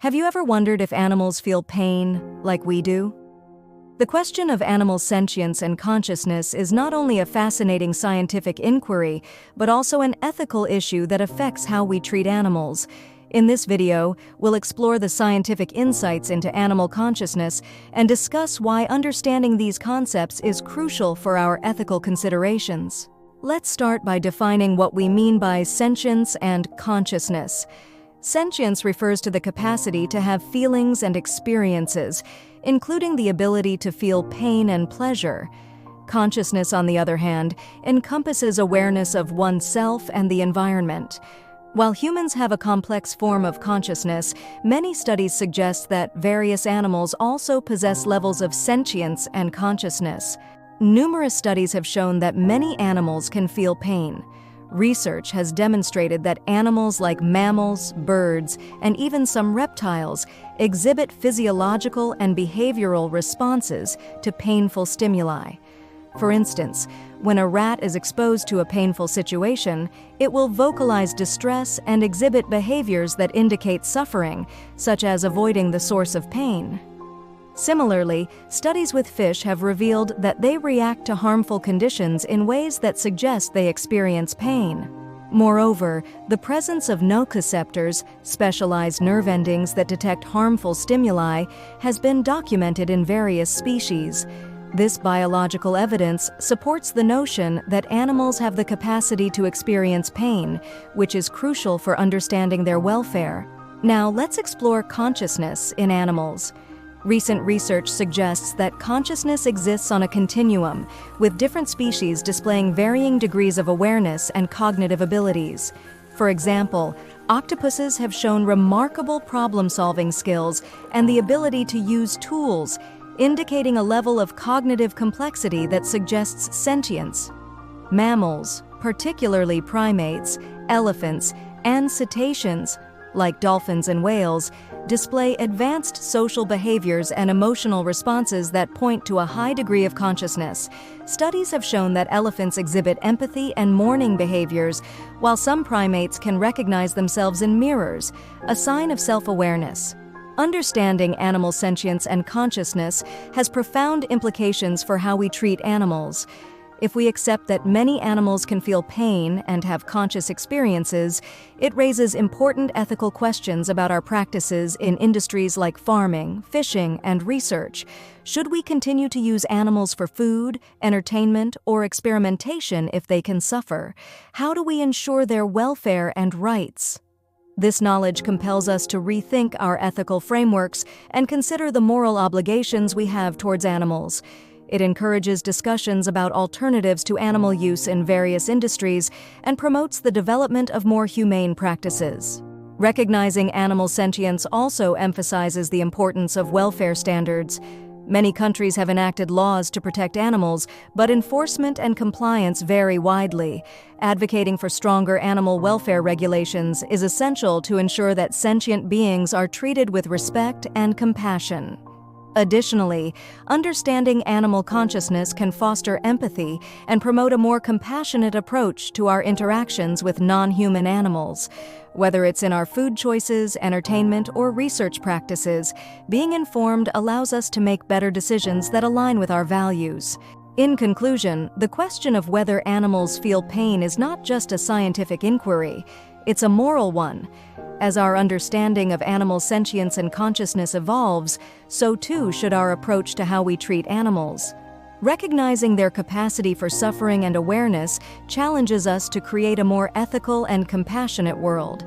Have you ever wondered if animals feel pain like we do? The question of animal sentience and consciousness is not only a fascinating scientific inquiry, but also an ethical issue that affects how we treat animals. In this video, we'll explore the scientific insights into animal consciousness and discuss why understanding these concepts is crucial for our ethical considerations. Let's start by defining what we mean by sentience and consciousness. Sentience refers to the capacity to have feelings and experiences, including the ability to feel pain and pleasure. Consciousness, on the other hand, encompasses awareness of oneself and the environment. While humans have a complex form of consciousness, many studies suggest that various animals also possess levels of sentience and consciousness. Numerous studies have shown that many animals can feel pain. Research has demonstrated that animals like mammals, birds, and even some reptiles exhibit physiological and behavioral responses to painful stimuli. For instance, when a rat is exposed to a painful situation, it will vocalize distress and exhibit behaviors that indicate suffering, such as avoiding the source of pain. Similarly, studies with fish have revealed that they react to harmful conditions in ways that suggest they experience pain. Moreover, the presence of nociceptors, specialized nerve endings that detect harmful stimuli, has been documented in various species. This biological evidence supports the notion that animals have the capacity to experience pain, which is crucial for understanding their welfare. Now, let's explore consciousness in animals. Recent research suggests that consciousness exists on a continuum, with different species displaying varying degrees of awareness and cognitive abilities. For example, octopuses have shown remarkable problem-solving skills and the ability to use tools, indicating a level of cognitive complexity that suggests sentience. Mammals, particularly primates, elephants, and cetaceans, like dolphins and whales, display advanced social behaviors and emotional responses that point to a high degree of consciousness. Studies have shown that elephants exhibit empathy and mourning behaviors, while some primates can recognize themselves in mirrors, a sign of self-awareness. Understanding animal sentience and consciousness has profound implications for how we treat animals. If we accept that many animals can feel pain and have conscious experiences, it raises important ethical questions about our practices in industries like farming, fishing, and research. Should we continue to use animals for food, entertainment, or experimentation if they can suffer? How do we ensure their welfare and rights? This knowledge compels us to rethink our ethical frameworks and consider the moral obligations we have towards animals. It encourages discussions about alternatives to animal use in various industries and promotes the development of more humane practices. Recognizing animal sentience also emphasizes the importance of welfare standards. Many countries have enacted laws to protect animals, but enforcement and compliance vary widely. Advocating for stronger animal welfare regulations is essential to ensure that sentient beings are treated with respect and compassion. Additionally, understanding animal consciousness can foster empathy and promote a more compassionate approach to our interactions with non-human animals. Whether it's in our food choices, entertainment, or research practices, being informed allows us to make better decisions that align with our values. In conclusion, the question of whether animals feel pain is not just a scientific inquiry, it's a moral one. As our understanding of animal sentience and consciousness evolves, so too should our approach to how we treat animals. Recognizing their capacity for suffering and awareness challenges us to create a more ethical and compassionate world.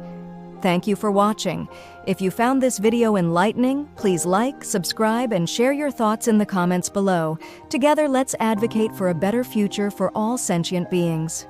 Thank you for watching. If you found this video enlightening, please like, subscribe, and share your thoughts in the comments below. Together, let's advocate for a better future for all sentient beings.